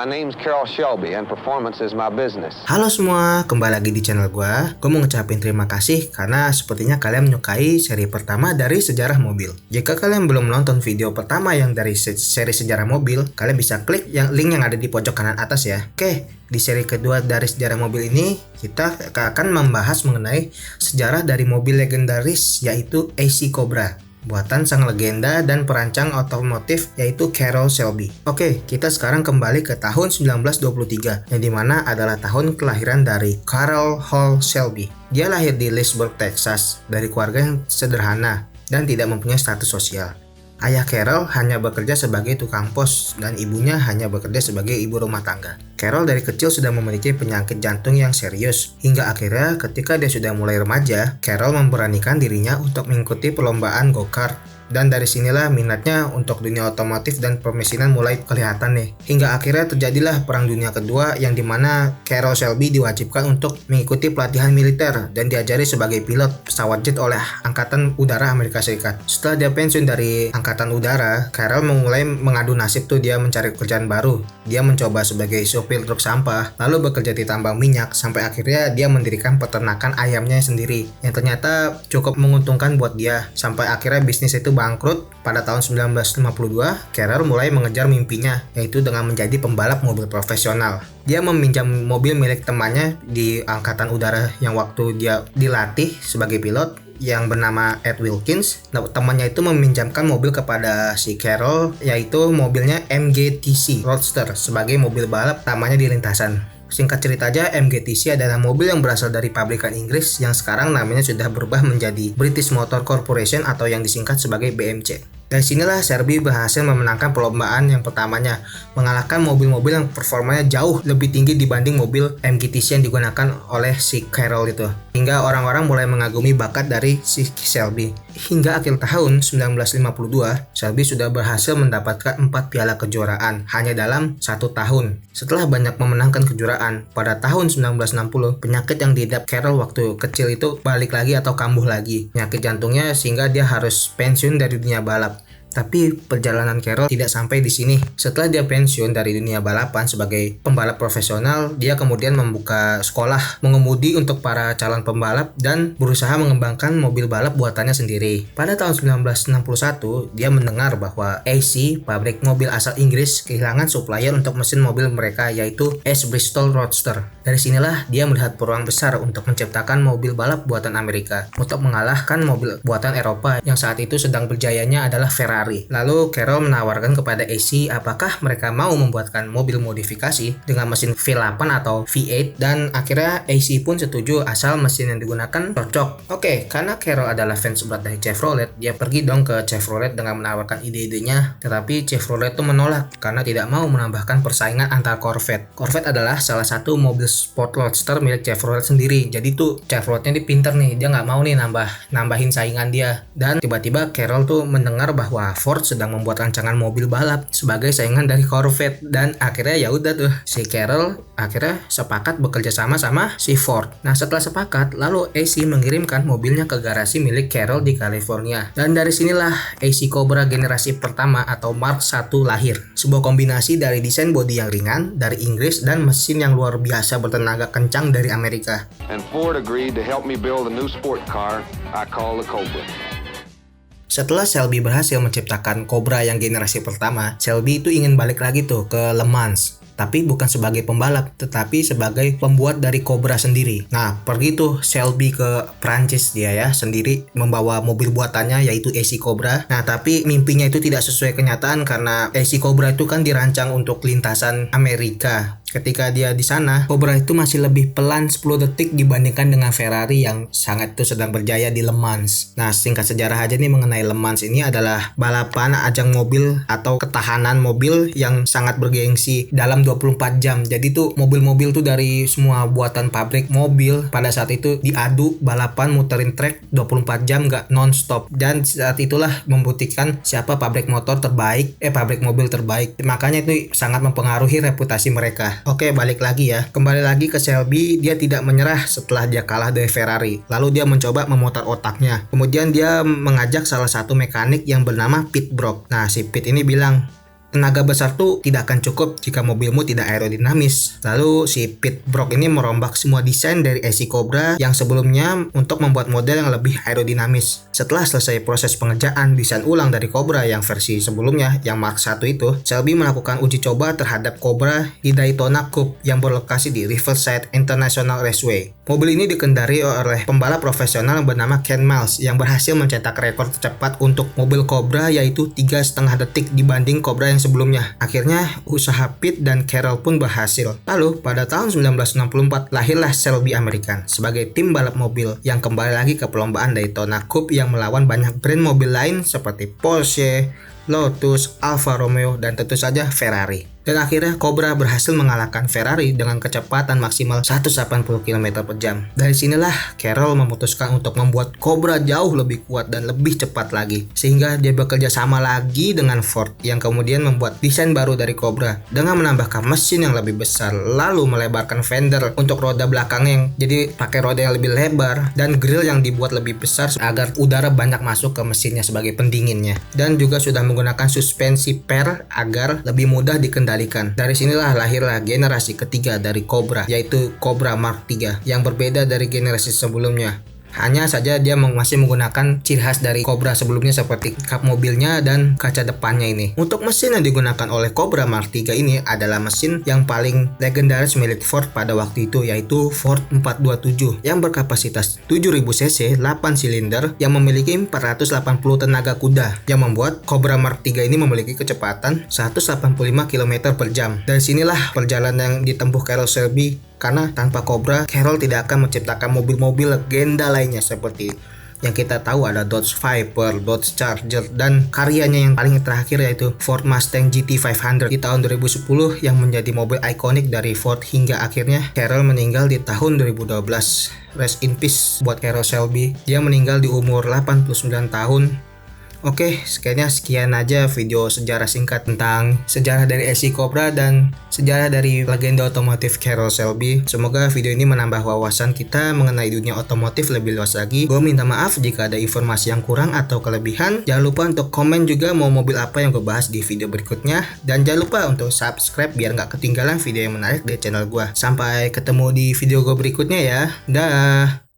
My name's Carroll Shelby and performance is my business. Halo semua, kembali lagi di channel gua. Gua mau ngucapin terima kasih karena sepertinya kalian menyukai seri pertama dari sejarah mobil. Jika kalian belum nonton video pertama yang dari seri sejarah mobil, kalian bisa klik link yang ada di pojok kanan atas ya. Oke, di seri kedua dari sejarah mobil ini, kita akan membahas mengenai sejarah dari mobil legendaris yaitu AC Cobra, buatan sang legenda dan perancang otomotif yaitu Carroll Shelby. Oke, kita sekarang kembali ke tahun 1923 yang dimana adalah tahun kelahiran dari Carroll Hall Shelby. Dia lahir di Leesburg, Texas dari keluarga yang sederhana dan tidak mempunyai status sosial. Ayah Carroll hanya bekerja sebagai tukang pos dan ibunya hanya bekerja sebagai ibu rumah tangga. Carroll dari kecil sudah memiliki penyakit jantung yang serius, hingga akhirnya ketika dia sudah mulai remaja, Carroll memberanikan dirinya untuk mengikuti perlombaan go-kart. Dan dari sinilah minatnya untuk dunia otomotif dan pemesinan mulai kelihatan nih. Hingga akhirnya terjadilah Perang Dunia Kedua yang dimana Carroll Shelby diwajibkan untuk mengikuti pelatihan militer dan diajari sebagai pilot pesawat jet oleh Angkatan Udara Amerika Serikat. Setelah dia pensiun dari Angkatan Udara, Carroll mulai mengadu nasib tuh dia mencari pekerjaan baru. Dia mencoba sebagai supir truk sampah, lalu bekerja di tambang minyak, sampai akhirnya dia mendirikan peternakan ayamnya sendiri yang ternyata cukup menguntungkan buat dia. Sampai akhirnya bisnis itu bangkrut pada tahun 1952, Carroll mulai mengejar mimpinya, yaitu dengan menjadi pembalap mobil profesional. Dia meminjam mobil milik temannya di Angkatan Udara yang waktu dia dilatih sebagai pilot, yang bernama Ed Wilkins. Nah, temannya itu meminjamkan mobil kepada si Carroll, yaitu mobilnya MGTC Roadster sebagai mobil balap tamanya di lintasan. Singkat cerita aja, MGTC adalah mobil yang berasal dari pabrikan Inggris yang sekarang namanya sudah berubah menjadi British Motor Corporation atau yang disingkat sebagai BMC. Dari sinilah Shelby berhasil memenangkan perlombaan yang pertamanya, mengalahkan mobil-mobil yang performanya jauh lebih tinggi dibanding mobil MGTC yang digunakan oleh si Carroll itu. Hingga orang-orang mulai mengagumi bakat dari si Shelby. Hingga akhir tahun 1952, Shelby sudah berhasil mendapatkan 4 piala kejuaraan hanya dalam 1 tahun. Setelah banyak memenangkan kejuaraan, pada tahun 1960, penyakit yang diidap Carroll waktu kecil itu balik lagi atau kambuh lagi. Penyakit jantungnya sehingga dia harus pensiun dari dunia balap. Tapi perjalanan Carroll tidak sampai di sini. Setelah dia pensiun dari dunia balapan sebagai pembalap profesional, dia kemudian membuka sekolah mengemudi untuk para calon pembalap dan berusaha mengembangkan mobil balap buatannya sendiri. Pada tahun 1961, dia mendengar bahwa AC, pabrik mobil asal Inggris, kehilangan supplier untuk mesin mobil mereka yaitu S Bristol Roadster. Dari sinilah dia melihat peluang besar untuk menciptakan mobil balap buatan Amerika untuk mengalahkan mobil buatan Eropa yang saat itu sedang berjayanya adalah Ferrari. Lalu Carroll menawarkan kepada AC apakah mereka mau membuatkan mobil modifikasi dengan mesin V8 atau V8, dan akhirnya AC pun setuju asal mesin yang digunakan cocok. Oke, karena Carroll adalah fans berat dari Chevrolet, dia pergi dong ke Chevrolet dengan menawarkan ide-idenya, tetapi Chevrolet itu menolak karena tidak mau menambahkan persaingan antar Corvette. Corvette adalah salah satu mobil sport roadster milik Chevrolet sendiri, jadi tuh Chevroletnya dia pinter nih, dia nggak mau nih nambahin saingan dia. Dan tiba-tiba Carroll tuh mendengar bahwa Ford sedang membuat rancangan mobil balap sebagai saingan dari Corvette, dan akhirnya ya udah tuh si Carroll akhirnya sepakat bekerja sama si Ford. Nah, setelah sepakat, lalu AC mengirimkan mobilnya ke garasi milik Carroll di California, dan dari sinilah AC Cobra generasi pertama atau Mark I lahir. Sebuah kombinasi dari desain bodi yang ringan dari Inggris dan mesin yang luar biasa bertenaga kencang dari Amerika. And Ford agreed to help me build a new sport car I call the Cobra. Setelah Shelby berhasil menciptakan Cobra yang generasi pertama, Shelby itu ingin balik lagi tuh ke Le Mans. Tapi bukan sebagai pembalap, tetapi sebagai pembuat dari Cobra sendiri. Nah, pergi tuh Shelby ke Prancis dia ya, sendiri membawa mobil buatannya yaitu AC Cobra. Nah, tapi mimpinya itu tidak sesuai kenyataan karena AC Cobra itu kan dirancang untuk lintasan Amerika. Ketika dia di sana, Cobra itu masih lebih pelan 10 detik dibandingkan dengan Ferrari yang sangat itu sedang berjaya di Le Mans. Nah, singkat sejarah aja nih mengenai Le Mans ini adalah balapan ajang mobil atau ketahanan mobil yang sangat bergengsi dalam 24 jam. Jadi tuh mobil-mobil tuh dari semua buatan pabrik mobil pada saat itu diadu balapan muterin track 24 jam gak non-stop. Dan saat itulah membuktikan siapa pabrik motor terbaik, pabrik mobil terbaik. Makanya itu sangat mempengaruhi reputasi mereka. Oke, balik lagi ya. Kembali lagi ke Shelby, dia tidak menyerah setelah dia kalah dari Ferrari. Lalu dia mencoba memutar otaknya. Kemudian dia mengajak salah satu mekanik yang bernama Pete Brock. Nah, si Pete ini bilang, tenaga besar tuh tidak akan cukup jika mobilmu tidak aerodinamis. Lalu si Pete Brock ini merombak semua desain dari SI Cobra yang sebelumnya untuk membuat model yang lebih aerodinamis. Setelah selesai proses pengerjaan desain ulang dari Cobra yang versi sebelumnya yang Mark I itu, Shelby melakukan uji coba terhadap Cobra di Daytona Cup yang berlokasi di Riverside International Raceway. Mobil ini dikendari oleh pembalap profesional yang bernama Ken Miles yang berhasil mencetak rekor tercepat untuk mobil Cobra, yaitu 3,5 detik dibanding Cobra yang sebelumnya. Akhirnya usaha Pete dan Carroll pun berhasil. Lalu pada tahun 1964 lahirlah Shelby American sebagai tim balap mobil yang kembali lagi ke perlombaan Daytona Cup yang melawan banyak brand mobil lain seperti Porsche, Lotus, Alfa Romeo, dan tentu saja Ferrari. Dan akhirnya Cobra berhasil mengalahkan Ferrari dengan kecepatan maksimal 180 km per jam. Dari sinilah Carroll memutuskan untuk membuat Cobra jauh lebih kuat dan lebih cepat lagi. Sehingga dia bekerja sama lagi dengan Ford yang kemudian membuat desain baru dari Cobra dengan menambahkan mesin yang lebih besar, lalu melebarkan fender untuk roda belakang yang jadi pakai roda yang lebih lebar, dan grill yang dibuat lebih besar agar udara banyak masuk ke mesinnya sebagai pendinginnya. Dan juga sudah menggunakan suspensi per agar lebih mudah dikendalikan. Dari sinilah lahirlah generasi ketiga dari Cobra, yaitu Cobra Mark III yang berbeda dari generasi sebelumnya. Hanya saja dia masih menggunakan ciri khas dari Cobra sebelumnya seperti kap mobilnya dan kaca depannya ini. Untuk mesin yang digunakan oleh Cobra Mark III ini adalah mesin yang paling legendaris milik Ford pada waktu itu, yaitu Ford 427 yang berkapasitas 7000 cc 8 silinder yang memiliki 480 tenaga kuda yang membuat Cobra Mark III ini memiliki kecepatan 185 km per jam. Dari sinilah perjalanan yang ditempuh Carroll Shelby, karena tanpa Cobra, Carroll tidak akan menciptakan mobil-mobil legenda lainnya seperti yang kita tahu ada Dodge Viper, Dodge Charger, dan karyanya yang paling terakhir yaitu Ford Mustang GT 500 di tahun 2010 yang menjadi mobil ikonik dari Ford hingga akhirnya Carroll meninggal di tahun 2012. Rest in peace buat Carroll Shelby. Dia meninggal di umur 89 tahun. Oke, sekian aja video sejarah singkat tentang sejarah dari SI Cobra dan sejarah dari legenda otomotif Carroll Shelby. Semoga video ini menambah wawasan kita mengenai dunia otomotif lebih luas lagi. Gue minta maaf jika ada informasi yang kurang atau kelebihan. Jangan lupa untuk komen juga mau mobil apa yang gue bahas di video berikutnya. Dan jangan lupa untuk subscribe biar nggak ketinggalan video yang menarik dari channel gue. Sampai ketemu di video gue berikutnya ya. Dah.